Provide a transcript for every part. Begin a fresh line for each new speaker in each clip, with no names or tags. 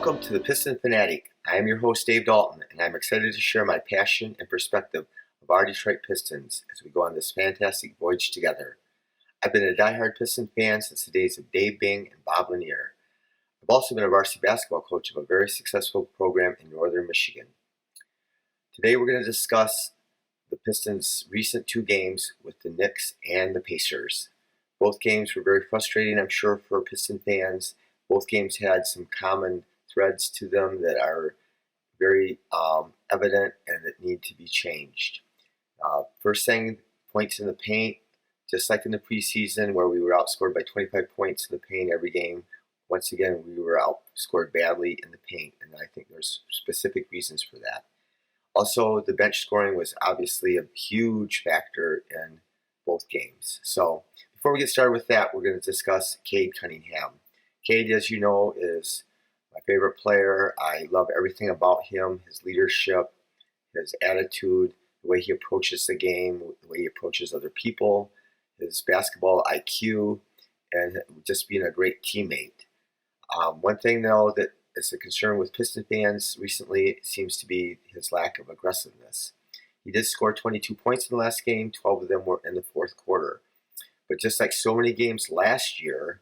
Welcome to the Piston Fanatic. I am your host, Dave Dalton, and I'm excited to share my passion and perspective of our Detroit Pistons as we go on this fantastic voyage together. I've been a diehard Piston fan since the days of Dave Bing and Bob Lanier. I've also been a varsity basketball coach of a very successful program in northern Michigan. Today we're going to discuss the Pistons' recent two games with the Knicks and the Pacers. Both games were very frustrating, I'm sure, for Piston fans. Both games had some common threads to them that are very evident and that need to be changed. First thing, points in the paint. Just like in the preseason where we were outscored by 25 points in the paint every game, once again we were outscored badly in the paint, and I think there's specific reasons for that. Also, the bench scoring was obviously a huge factor in both games. So before we get started with that, we're going to discuss Cade Cunningham. Cade, as you know, is my favorite player. I love everything about him, his leadership, his attitude, the way he approaches the game, the way he approaches other people, his basketball IQ, and just being a great teammate. One thing, though, that is a concern with Piston fans recently seems to be his lack of aggressiveness. He did score 22 points in the last game. 12 of them were in the fourth quarter. But just like so many games last year,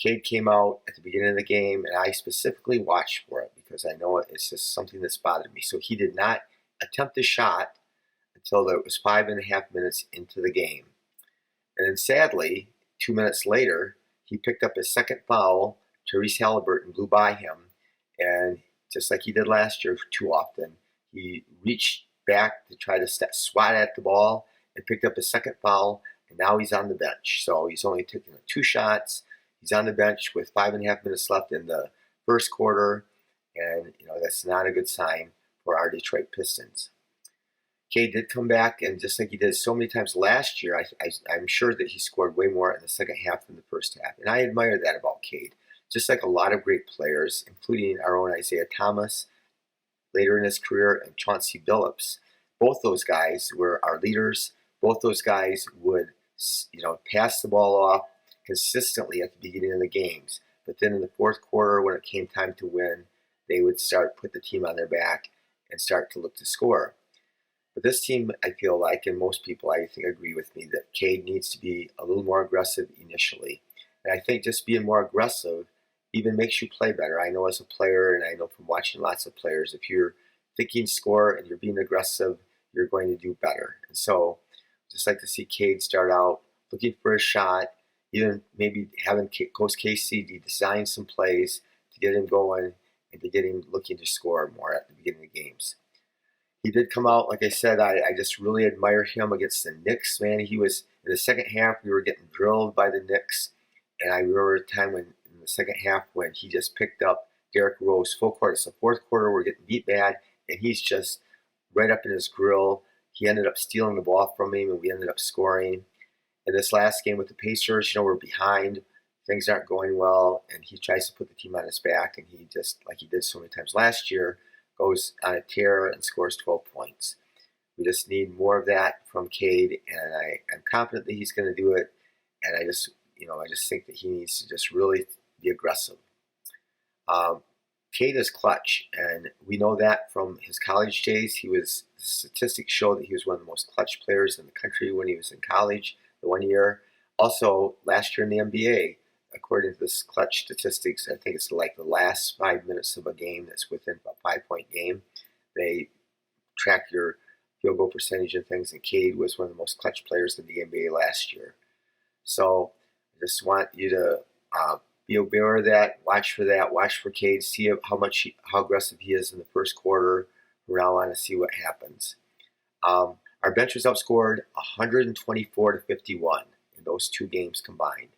Cade came out at the beginning of the game, and I specifically watched for it because I know it's just something that's bothered me. So he did not attempt a shot until it was 5.5 minutes into the game. And then sadly, 2 minutes later, he picked up his second foul. Tyrese Halliburton blew by him. And just like he did last year too often, he reached back to try to swat at the ball and picked up his second foul. And now he's on the bench. So he's only taken 2 shots. He's on the bench with 5.5 minutes left in the first quarter. And, that's not a good sign for our Detroit Pistons. Cade did come back, and just like he did so many times last year, I'm sure that he scored way more in the second half than the first half. And I admire that about Cade. Just like a lot of great players, including our own Isaiah Thomas, later in his career, and Chauncey Billups. Both those guys were our leaders. Both those guys would, pass the ball off consistently at the beginning of the games. But then in the fourth quarter, when it came time to win, they would put the team on their back and start to look to score. But this team, I feel like, and most people I think agree with me, that Cade needs to be a little more aggressive initially. And I think just being more aggressive even makes you play better. I know as a player, and I know from watching lots of players, if you're thinking score and you're being aggressive, you're going to do better. And so I just like to see Cade start out looking for a shot, even maybe having Coach KC design some plays to get him going and to get him looking to score more at the beginning of games. He did come out, like I said, I just really admire him against the Knicks, man. He was, in the second half, we were getting drilled by the Knicks. And I remember a time in the second half when he just picked up Derrick Rose full court. It's the fourth quarter, we're getting beat bad, and he's just right up in his grill. He ended up stealing the ball from him, and we ended up scoring. In this last game with the Pacers, we're behind. Things aren't going well, and he tries to put the team on his back, and he just, like he did so many times last year, goes on a tear and scores 12 points. We just need more of that from Cade, and I'm confident that he's going to do it. And I just think that he needs to just really be aggressive. Cade is clutch, and we know that from his college days. The statistics show that he was one of the most clutch players in the country when he was in college the 1 year. Also, last year in the NBA, according to this clutch statistics, I think it's like the last 5 minutes of a game that's within a 5-point game. They track your field goal percentage and things, and Cade was one of the most clutch players in the NBA last year. So I just want you to be aware of that, watch for Cade, see how aggressive he is in the first quarter. From now on to see what happens. Our bench was outscored 124-51 in those two games combined.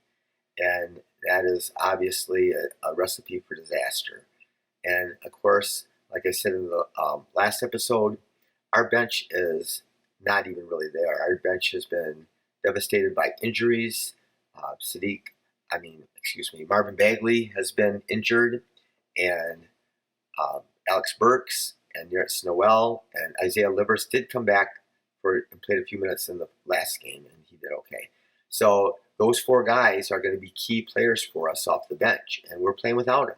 And that is obviously a recipe for disaster. And of course, like I said in the last episode, our bench is not even really there. Our bench has been devastated by injuries. Marvin Bagley has been injured, and Alex Burks and Nerlens Noel and Isaiah Livers did come back and played a few minutes in the last game, and he did okay. So those four guys are going to be key players for us off the bench, and we're playing without them.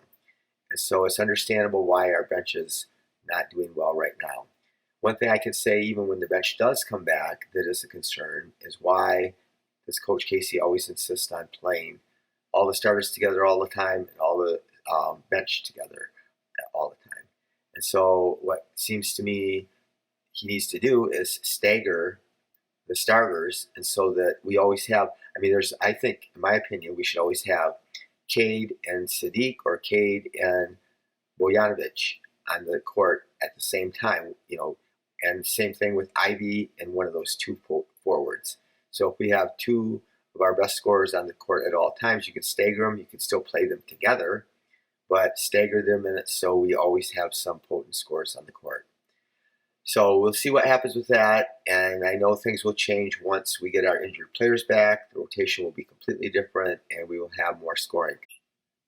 And so it's understandable why our bench is not doing well right now. One thing I can say, even when the bench does come back, that is a concern, is why does Coach Casey always insist on playing all the starters together all the time and all the bench together all the time. And so what seems to me he needs to do is stagger the starters, and so that we always have. I mean, I think, in my opinion, we should always have Cade and Sadiq or Cade and Bojanovic on the court at the same time. And same thing with Ivy and one of those two forwards. So if we have two of our best scorers on the court at all times, you could stagger them. You could still play them together, but stagger them in it so we always have some potent scorers on the court. So we'll see what happens with that, and I know things will change once we get our injured players back. The rotation will be completely different, and we will have more scoring.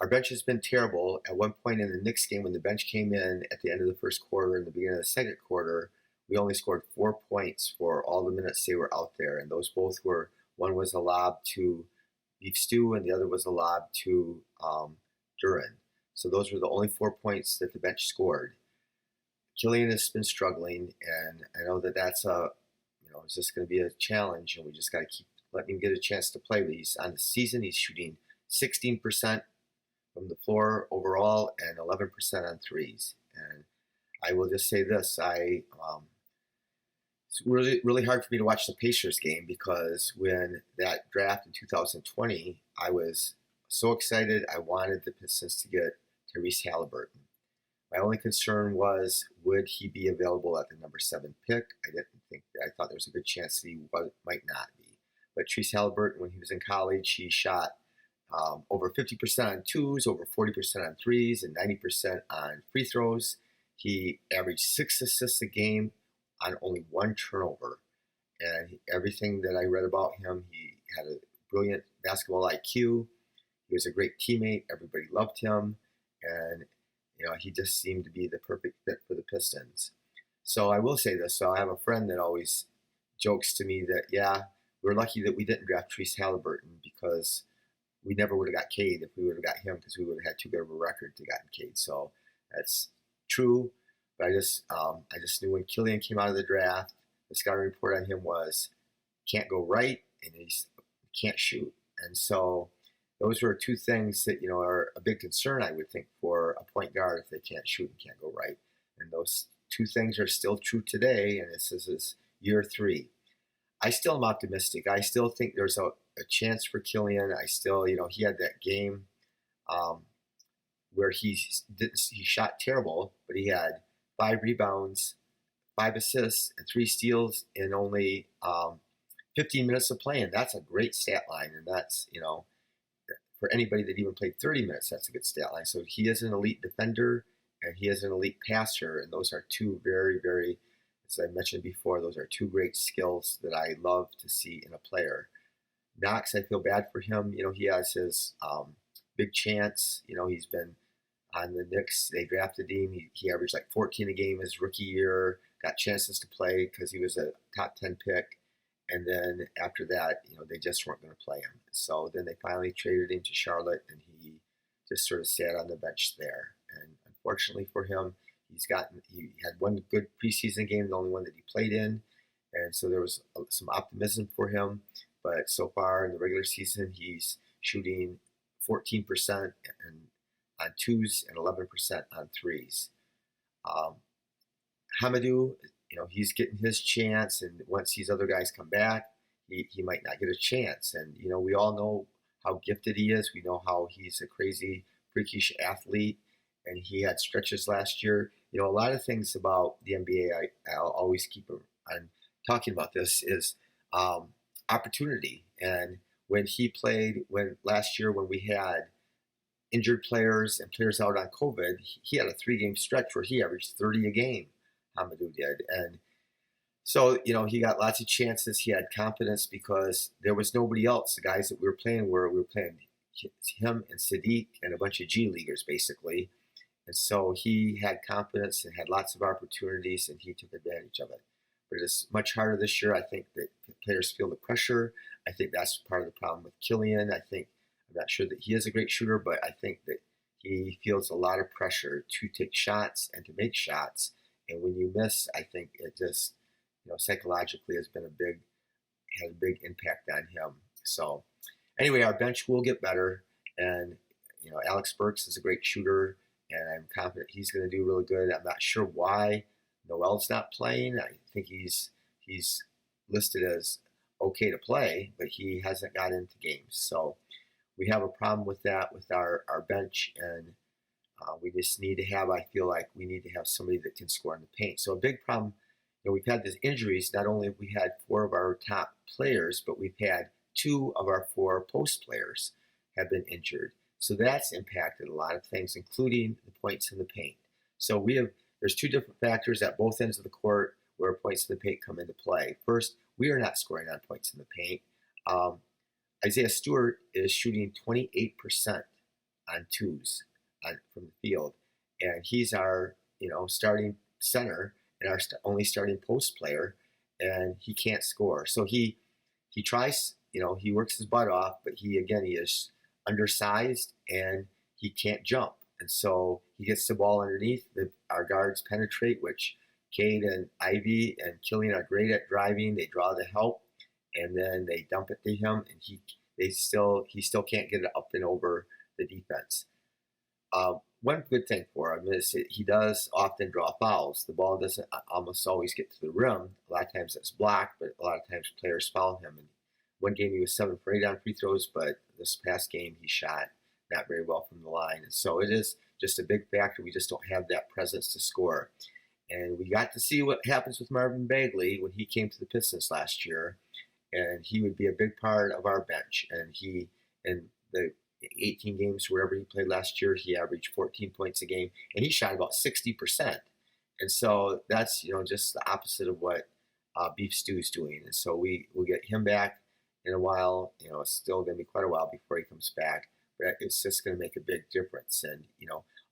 Our bench has been terrible. At one point in the Knicks game, when the bench came in at the end of the first quarter and the beginning of the second quarter, we only scored 4 points for all the minutes they were out there, and those both were, one was a lob to Beef Stew, and the other was a lob to Duran. So those were the only 4 points that the bench scored. Killian has been struggling, and I know that that's it's just going to be a challenge, and we just got to keep letting him get a chance to play. But he's on the season, he's shooting 16% from the floor overall and 11% on threes. And I will just say this: it's really, really hard for me to watch the Pacers game, because when that draft in 2020, I was so excited. I wanted the Pistons to get Tyrese Halliburton. My only concern was, would he be available at the number 7 pick? I thought there was a good chance that he might not be. But Tyrese Halliburton, when he was in college, he shot over 50% on twos, over 40% on threes, and 90% on free throws. He averaged 6 assists a game on only 1 turnover. And everything that I read about him, he had a brilliant basketball IQ. He was a great teammate. Everybody loved him. And he just seemed to be the perfect fit for the Pistons. So I will say this. So I have a friend that always jokes to me that, yeah, we're lucky that we didn't draft Tyrese Halliburton, because we never would have got Cade if we would have got him, because we would have had too good of a record to get Cade. So that's true. But I just knew when Killian came out of the draft, the scouting report on him was can't go right and he can't shoot. And so those were two things that, are a big concern, I would think, for a point guard if they can't shoot and can't go right. And those two things are still true today, and this is year 3. I still am optimistic. I still think there's a chance for Killian. I still, he had that game where he shot terrible, but he had 5 rebounds, 5 assists, and 3 steals in only 15 minutes of playing. That's a great stat line, and that's, for anybody that even played 30 minutes, that's a good stat line. So he is an elite defender, and he is an elite passer, and those are two very, very, as I mentioned before, those are 2 great skills that I love to see in a player. Knox, I feel bad for him. He has his big chance. He's been on the Knicks. They drafted him. He averaged like 14 a game his rookie year, got chances to play because he was a top 10 pick. And then after that, they just weren't going to play him. So then they finally traded him to Charlotte, and he just sort of sat on the bench there. And unfortunately for him, he had 1 good preseason game, the only one that he played in. And so there was some optimism for him. But so far in the regular season, he's shooting 14% on twos and 11% on threes. Hamidou, he's getting his chance, and once these other guys come back, he might not get a chance. And, we all know how gifted he is. We know how he's a crazy, freakish athlete, and he had stretches last year. A lot of things about the NBA, I'll always keep on talking about this, is opportunity. And when he played, last year when we had injured players and players out on COVID, he had a 3-game stretch where he averaged 30 a game. Hamidou did. And so, he got lots of chances. He had confidence because there was nobody else. The guys that we were playing him and Sadiq and a bunch of G Leaguers, basically. And so he had confidence and had lots of opportunities, and he took advantage of it. But it's much harder this year. I think that players feel the pressure. I think that's part of the problem with Killian. I'm not sure that he is a great shooter, but I think that he feels a lot of pressure to take shots and to make shots. And when you miss, I think it just, psychologically has a big impact on him. So anyway, our bench will get better, and Alex Burks is a great shooter, and I'm confident he's going to do really good. I'm not sure why Noel's not playing. I think he's listed as okay to play, but he hasn't got into games. So we have a problem with that with our bench, and we just need to have, I feel like we need to have somebody that can score in the paint. So a big problem, we've had these injuries. Not only have we had 4 of our top players, but we've had 2 of our 4 post players have been injured. So that's impacted a lot of things, including the points in the paint. So there's 2 different factors at both ends of the court where points in the paint come into play. First, we are not scoring on points in the paint. Isaiah Stewart is shooting 28% on twos from the field, and he's our starting center and our only starting post player, and he can't score. So he tries, he works his butt off, but he is undersized and he can't jump, and so he gets the ball underneath. Our guards penetrate, which Cade and Ivy and Killian are great at driving. They draw the help, and then they dump it to him, and he still can't get it up and over the defense. One good thing for him is he does often draw fouls. The ball doesn't almost always get to the rim. A lot of times it's blocked, but a lot of times players foul him. And one game he was 7 for 8 on free throws, but this past game he shot not very well from the line. And so it is just a big factor. We just don't have that presence to score. And we got to see what happens with Marvin Bagley when he came to the Pistons last year. And he would be a big part of our bench. And in the 18 games, wherever he played last year, he averaged 14 points a game, and he shot about 60%. And so that's, just the opposite of what Beef Stew's doing. And so we'll get him back in a while. It's still going to be quite a while before he comes back, but it's just going to make a big difference. And,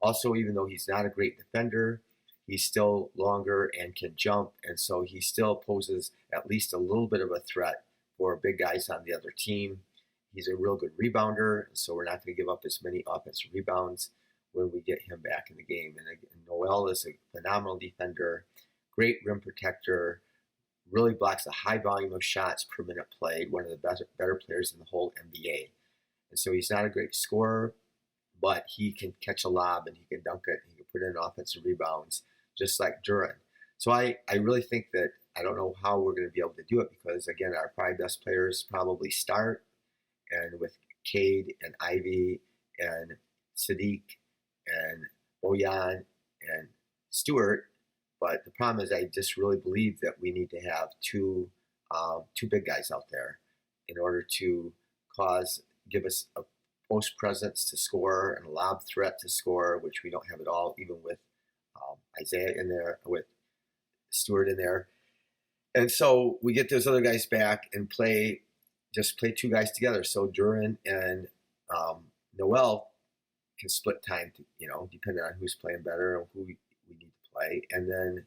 also, even though he's not a great defender, he's still longer and can jump. And so he still poses at least a little bit of a threat for big guys on the other team. He's a real good rebounder, so we're not going to give up as many offensive rebounds when we get him back in the game. And Noel is a phenomenal defender, great rim protector, really blocks a high volume of shots per minute played, one of the better players in the whole NBA. And so he's not a great scorer, but he can catch a lob and he can dunk it and he can put in offensive rebounds, just like Duran. So I really think that I don't know how we're going to be able to do it because, again, our 5 best players probably start, and with Cade and Ivy and Sadiq and Bojan and Stewart. But the problem is I just really believe that we need to have two big guys out there in order to give us a post presence to score and a lob threat to score, which we don't have at all, even with Isaiah in there, with Stewart in there. And so we get those other guys back and play 2 guys together. So Duran and Noel can split time, depending on who's playing better and who we need to play. And then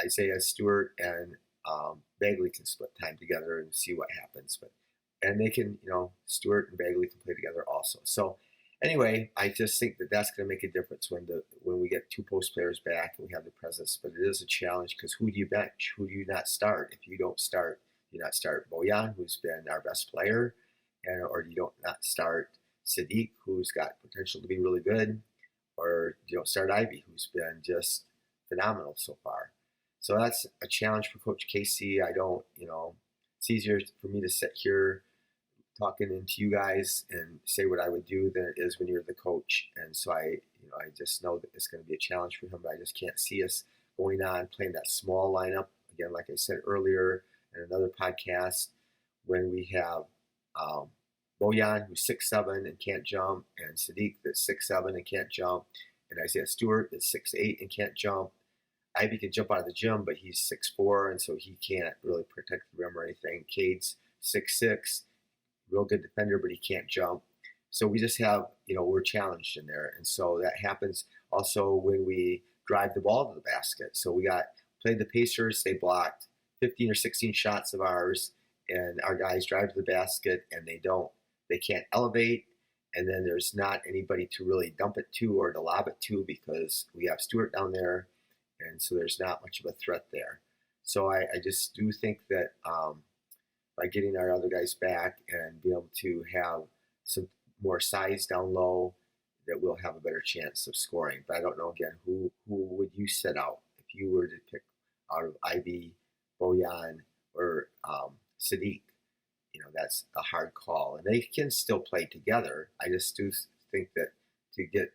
Isaiah Stewart and Bagley can split time together and see what happens. And they can, Stewart and Bagley can play together also. So anyway, I just think that that's going to make a difference when we get 2 post players back and we have the presence. But it is a challenge because who do you bench? Who do you not start? If you don't start, you not start Bojan, who's been our best player, or you don't not start Sadiq, who's got potential to be really good, or you don't start Ivy, who's been just phenomenal so far. So that's a challenge for Coach Casey. It's easier for me to sit here talking into you guys and say what I would do than it is when you're the coach. And so I just know that it's going to be a challenge for him, but I just can't see us going on playing that small lineup. Again, like I said earlier, in another podcast, when we have Bojan, who's 6'7" and can't jump, and Sadiq that's 6'7" and can't jump, and Isaiah Stewart that's 6'8" and can't jump. Ivy can jump out of the gym, but he's 6'4", and so he can't really protect the rim or anything. Cade's 6'6", real good defender, but he can't jump. So we just have, we're challenged in there. And so that happens also when we drive the ball to the basket. So we played the Pacers, they blocked 15 or 16 shots of ours, and our guys drive to the basket and they can't elevate, and then there's not anybody to really dump it to or to lob it to because we have Stewart down there, and so there's not much of a threat there. So I just do think that by getting our other guys back and being able to have some more size down low, that we'll have a better chance of scoring. But I don't know again who would you set out if you were to pick out of Ivy, Bojan, or Sadiq. That's a hard call, and they can still play together. I just do think that to get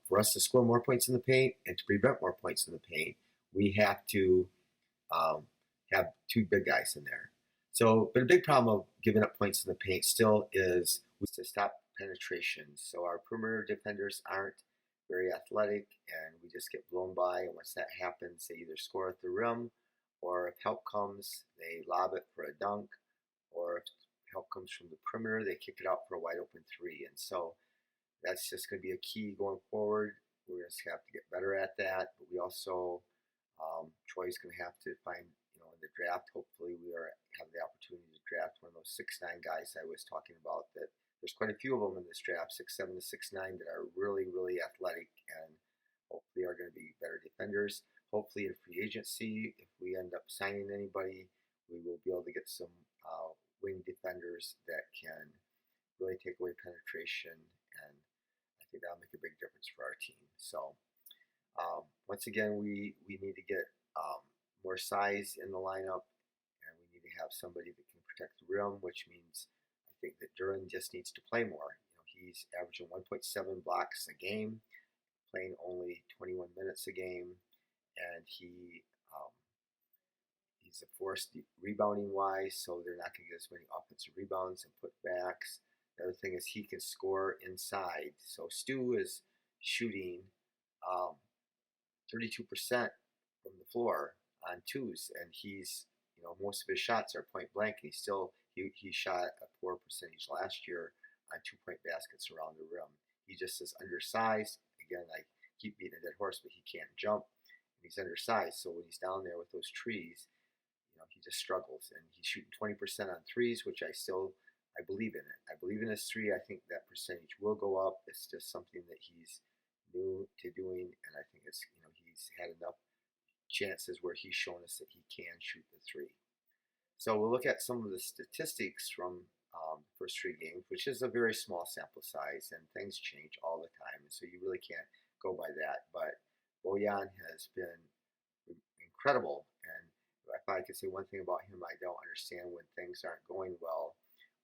for us to score more points in the paint and to prevent more points in the paint, we have to have two big guys in there. So, but a big problem of giving up points in the paint still is to stop penetration. So our perimeter defenders aren't very athletic, and we just get blown by. And once that happens, they either score at the rim, or if help comes, they lob it for a dunk, or if help comes from the perimeter, they kick it out for a wide open three. And so that's just going to be a key going forward. We're going to have to get better at that. But we also, Troy's going to have to find, in the draft, hopefully we have the opportunity to draft one of those 6'9" guys I was talking about. That there's quite a few of them in this draft, 6'7" to 6'9", that are really, really athletic and hopefully are going to be better defenders. Hopefully in free agency, if we end up signing anybody, we will be able to get some wing defenders that can really take away penetration, and I think that'll make a big difference for our team. So once again, we need to get more size in the lineup, and we need to have somebody that can protect the rim, which means I think that Duran just needs to play more. He's averaging 1.7 blocks a game, playing only 21 minutes a game, and he's a force rebounding wise, so they're not going to get as many offensive rebounds and putbacks. The other thing is he can score inside. So Stu is shooting 32% from the floor on twos, and he's most of his shots are point blank, and he shot a poor percentage last year on 2-point baskets around the rim. He just is undersized. Again, I keep beating a dead horse, but he can't jump, and he's undersized. So when he's down there with those trees, he just struggles, and he's shooting 20% on threes, which I believe in it. I believe in his three. I think that percentage will go up. It's just something that he's new to doing, and I think it's he's had enough chances where he's shown us that he can shoot the three. So we'll look at some of the statistics from the first three games, which is a very small sample size, and things change all the time, and so you really can't go by that. But Bojan has been incredible, and if I could say one thing about him, I don't understand when things aren't going well,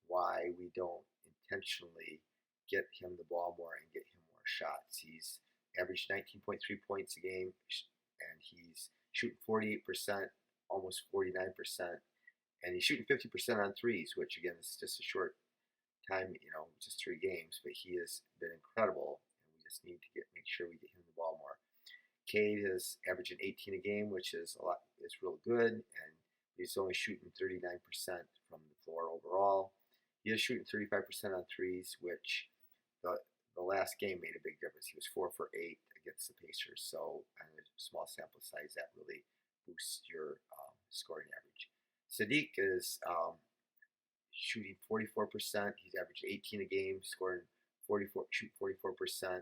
why we don't intentionally get him the ball more and get him more shots. He's averaged 19.3 points a game, and he's shooting 48%, almost 49%, and he's shooting 50% on threes, which again is just a short time, just 3 games, but he has been incredible, and we just need to make sure we get him the ball more. Cade is averaging 18 a game, which is real good, and he's only shooting 39% from the floor overall. He is shooting 35% on threes, which the last game made a big difference. He was 4 for 8 against the Pacers, so on a small sample size, that really boosts your scoring average. Sadiq is shooting 44%. He's averaged 18 a game, shooting 44% on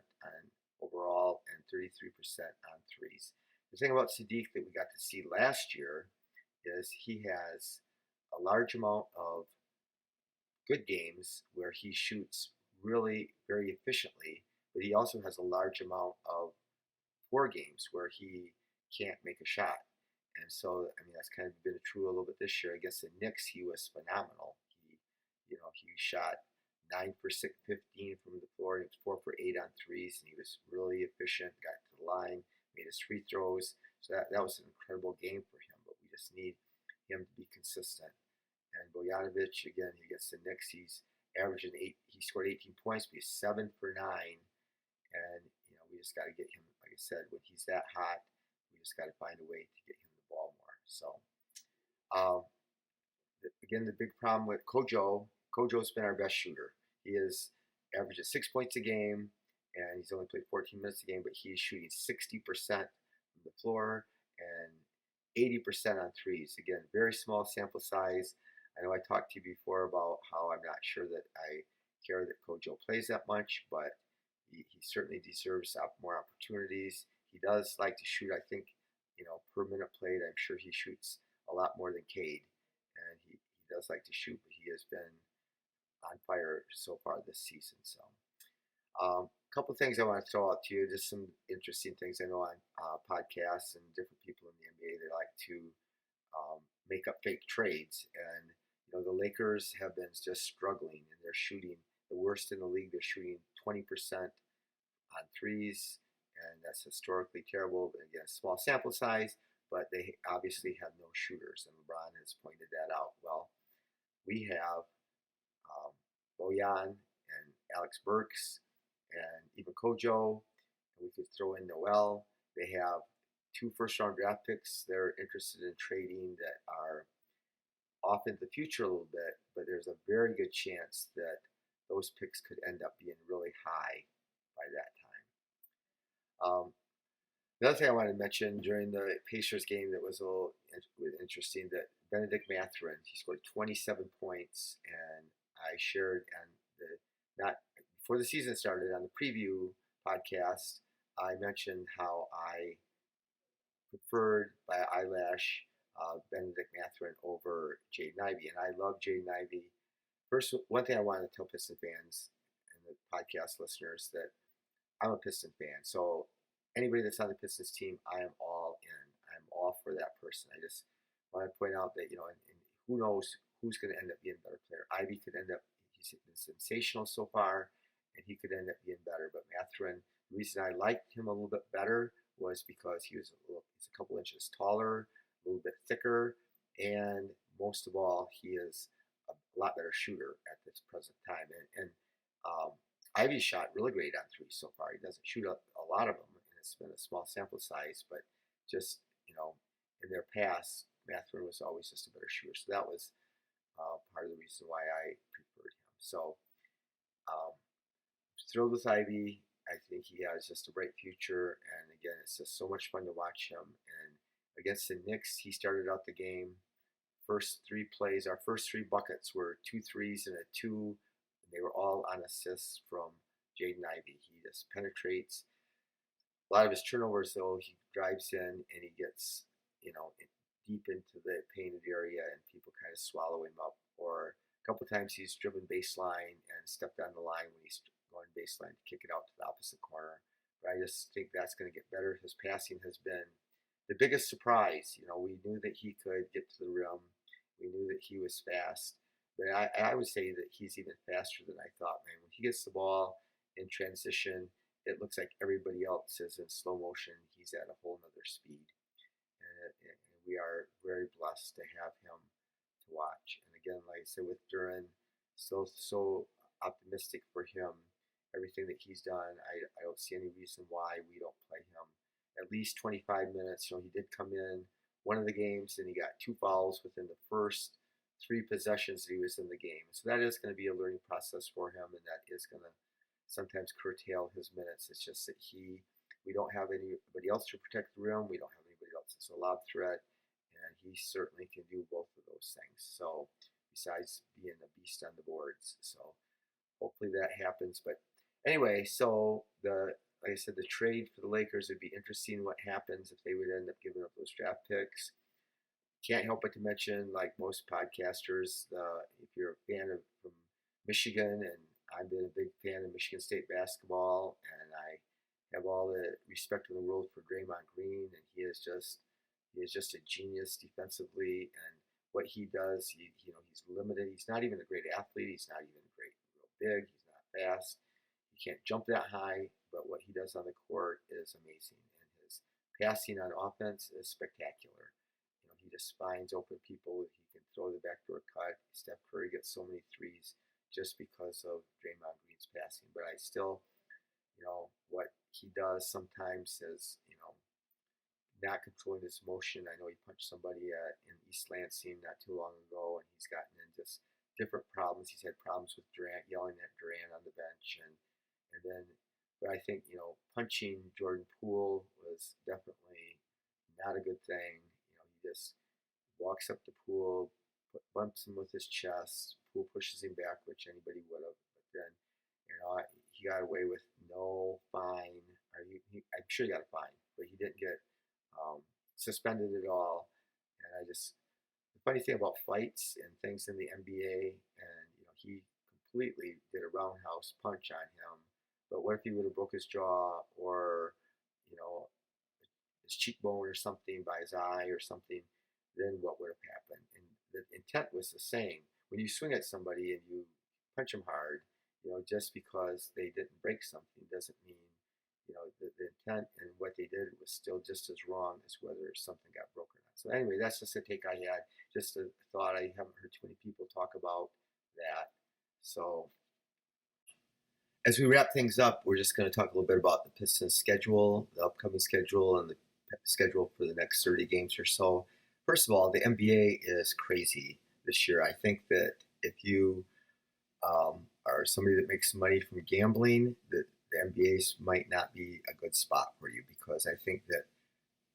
overall and 33% on threes. The thing about Sadiq that we got to see last year is he has a large amount of good games where he shoots really very efficiently, but he also has a large amount of poor games where he can't make a shot. And so, that's kind of been true a little bit this year. Against the Knicks, he was phenomenal. He shot 9 for 15 from the floor, and he was 4 for 8 on threes, and he was really efficient, got to the line, made his free throws. So that was an incredible game for him, but we just need him to be consistent. And Bojanovic, again, against the Knicks, he's averaging 8. He scored 18 points, but he's 7 for 9. And, we just got to get him, like I said, when he's that hot, we just got to find a way to get him the ball more. So, again, the big problem with Kojo's been our best shooter. He is averages 6 points a game, and he's only played 14 minutes a game, but he's shooting 60% from the floor and 80% on threes. Again, very small sample size. I know I talked to you before about how I'm not sure that I care that Kojo plays that much, but he certainly deserves more opportunities. He does like to shoot. I think, per minute played, I'm sure he shoots a lot more than Cade, and he does like to shoot, but he has been on fire so far this season. So, a couple of things I want to throw out to you, just some interesting things I know on podcasts and different people in the NBA. They like to make up fake trades, and the Lakers have been just struggling, and they're shooting the worst in the league. They're shooting 20% on threes, and that's historically terrible. But again, small sample size, but they obviously have no shooters, and LeBron has pointed that out. Well, we have Bojan and Alex Burks and even Kojo, and we could throw in Noel. They have 2 first-round draft picks they're interested in trading that are off into the future a little bit, but there's a very good chance that those picks could end up being really high by that time. The other thing I wanted to mention during the Pacers game that was a little interesting, that Benedict Mathurin, he scored 27 points, and I shared on not before the season started on the preview podcast, I mentioned how I preferred by eyelash Benedict Mathurin over Jaden Ivey, and I love Jaden Ivey. First, one thing I wanted to tell Piston fans and the podcast listeners that I'm a Piston fan, so anybody that's on the Pistons team, I am all in. I'm all for that person. I just want to point out that, and who knows who's going to end up being a better player. Ivy could end up, he's been sensational so far, and he could end up being better. But Mathurin, the reason I liked him a little bit better was because he's a couple inches taller, a little bit thicker, and most of all, he is a lot better shooter at this present time. And Ivy shot really great on threes so far. He doesn't shoot a lot of them, and it's been a small sample size, but just, in their past, Mathurin was always just a better shooter. So that was part of the reason why I preferred him. So, thrilled with Ivy. I think he has just a bright future, and again, it's just so much fun to watch him. And against the Knicks, he started out the game. First 3 plays, our first 3 buckets were 2 threes and a 2. And they were all on assists from Jaden Ivey. He just penetrates. A lot of his turnovers, though, he drives in and he gets, deep into the painted area, and people kind of swallow him up. Or a couple of times he's driven baseline and stepped on the line when he's going baseline to kick it out to the opposite corner. But I just think that's going to get better. His passing has been the biggest surprise. We knew that he could get to the rim. We knew that he was fast. But I would say that he's even faster than I thought, man. When he gets the ball in transition, it looks like everybody else is in slow motion. He's at a whole nother speed. And we are very blessed to have him to watch. And again, like I said, with Duran, still so optimistic for him. Everything that he's done, I don't see any reason why we don't play him at least 25 minutes. He did come in one of the games, and he got 2 fouls within the first 3 possessions that he was in the game. So that is going to be a learning process for him, and that is going to sometimes curtail his minutes. It's just that we don't have anybody else to protect the rim. We don't have anybody else that's a lob threat, and he certainly can do both of those things. So besides being a beast on the boards, so hopefully that happens. But anyway, so like I said, the trade for the Lakers would be interesting. What happens if they would end up giving up those draft picks? Can't help but to mention, like most podcasters, if you're a fan from Michigan, and I've been a big fan of Michigan State basketball, and I have all the respect in the world for Draymond Green, and he is just a genius defensively, and what he does, he's limited. He's not even a great athlete. He's not even real big. He's not fast. He can't jump that high, but what he does on the court is amazing, and his passing on offense is spectacular. He just finds open people. He can throw the backdoor cut. Steph Curry gets so many threes just because of Draymond Green's passing. But I still, what he does sometimes is, not controlling his motion. I know he punched somebody in East Lansing not too long ago, and he's gotten in just different problems. He's had problems with Durant, yelling at Durant on the bench, and then, but I think punching Jordan Poole was definitely not a good thing. He just walks up to Poole, bumps him with his chest. Poole pushes him back, which anybody would have. But then he got away with no fine, or I'm sure he got a fine, but he didn't get um, suspended at all. And the funny thing about fights and things in the NBA, and he completely did a roundhouse punch on him. But what if he would have broke his jaw, or you know his cheekbone or something by his eye or something? Then what would have happened? And the intent was the same. When you swing at somebody and you punch them hard, just because they didn't break something doesn't mean, the intent and what they did was still just as wrong as whether something got broken or not. So anyway, that's just a take I had. Just a thought. I haven't heard too many people talk about that. So as we wrap things up, we're just going to talk a little bit about the Pistons schedule, the upcoming schedule, and the schedule for the next 30 games or so. First of all, the NBA is crazy this year. I think that if you are somebody that makes money from gambling, that the NBA's might not be a good spot for you, because I think that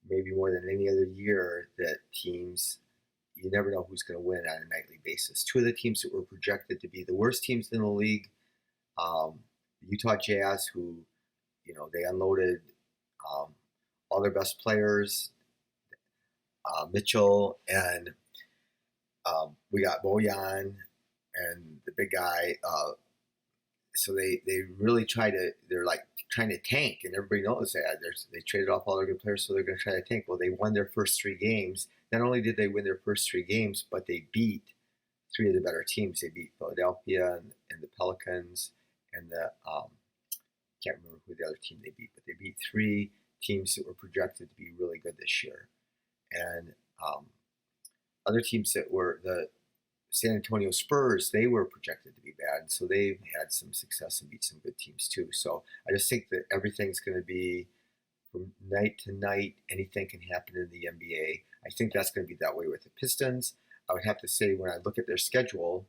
maybe more than any other year that teams, you never know who's going to win on a nightly basis. Two of the teams that were projected to be the worst teams in the league, the Utah Jazz, who, they unloaded all their best players, Mitchell, and we got Bojan and the big guy. So they really they're like trying to tank, and everybody knows that. They traded off all their good players, so they're going to try to tank. Well, they won their first 3 games. Not only did they win their first 3 games, but they beat 3 of the better teams. They beat Philadelphia and the Pelicans, and can't remember who the other team they beat, but they beat 3 teams that were projected to be really good this year. And other teams that were the San Antonio Spurs, they were projected to be bad, so they've had some success and beat some good teams too. So I just think that everything's going to be from night to night. Anything can happen in the NBA. I think that's going to be that way with the Pistons. I would have to say, when I look at their schedule,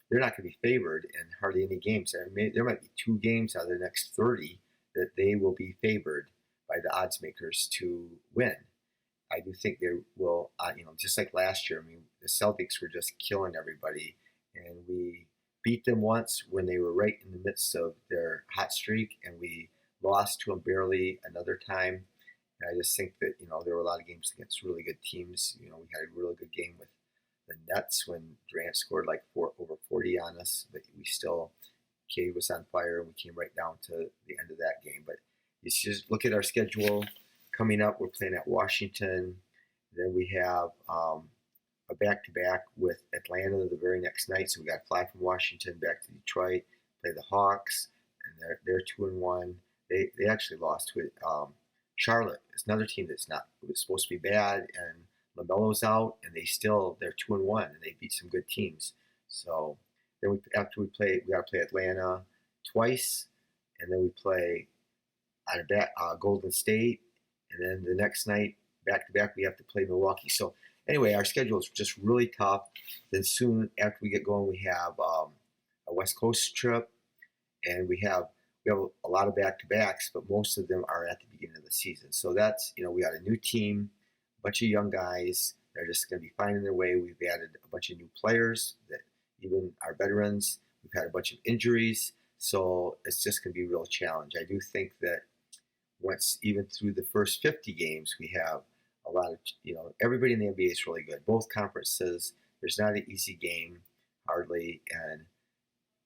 they're not going to be favored in hardly any games. There might be 2 games out of the next 30 that they will be favored by the odds makers to win. I do think they will, just like last year. I mean, the Celtics were just killing everybody, and we beat them once when they were right in the midst of their hot streak, and we lost to them barely another time. And I just think that, there were a lot of games against really good teams. We had a really good game with the Nets when Durant scored like over 40 on us, but we still, Cade was on fire, and we came right down to the end of that game. But you just look at our schedule. Coming up, we're playing at Washington. Then we have a back-to-back with Atlanta the very next night. So we got to fly from Washington back to Detroit, play the Hawks, and they're 2-1. They actually lost to Charlotte. It's another team it was supposed to be bad, and LaMelo's out, and they're 2-1, and they beat some good teams. So then we got to play Atlanta twice, and then we play Golden State. And then the next night, back-to-back, we have to play Milwaukee. So anyway, our schedule is just really tough. Then soon after we get going, we have a West Coast trip, and we have a lot of back-to-backs, but most of them are at the beginning of the season. So that's, we got a new team, a bunch of young guys. They're just going to be finding their way. We've added a bunch of new players, that even our veterans. We've had a bunch of injuries. So it's just going to be a real challenge. I do think that once, even through the first 50 games, we have a lot of, everybody in the NBA is really good. Both conferences, there's not an easy game, hardly. And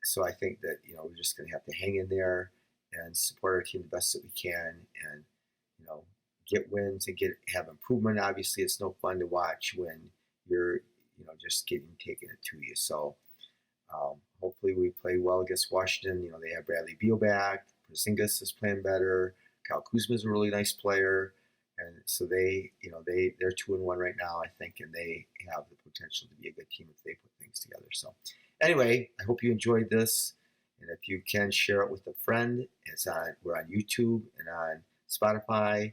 so I think that, we're just going to have to hang in there and support our team the best that we can, and, get wins and have improvement. Obviously, it's no fun to watch when you're, just getting taken to you. So hopefully we play well against Washington. They have Bradley Beal back. Porzingis is playing better. Kyle Kuzma is a really nice player, and so they're 2-1 right now, I think, and they have the potential to be a good team if they put things together. So, anyway, I hope you enjoyed this, and if you can, share it with a friend. We're on YouTube and on Spotify,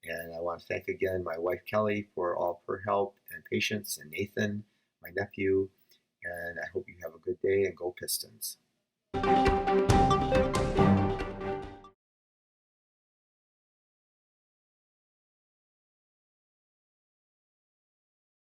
and I want to thank again my wife Kelly for all of her help and patience, and Nathan, my nephew, and I hope you have a good day, and go Pistons.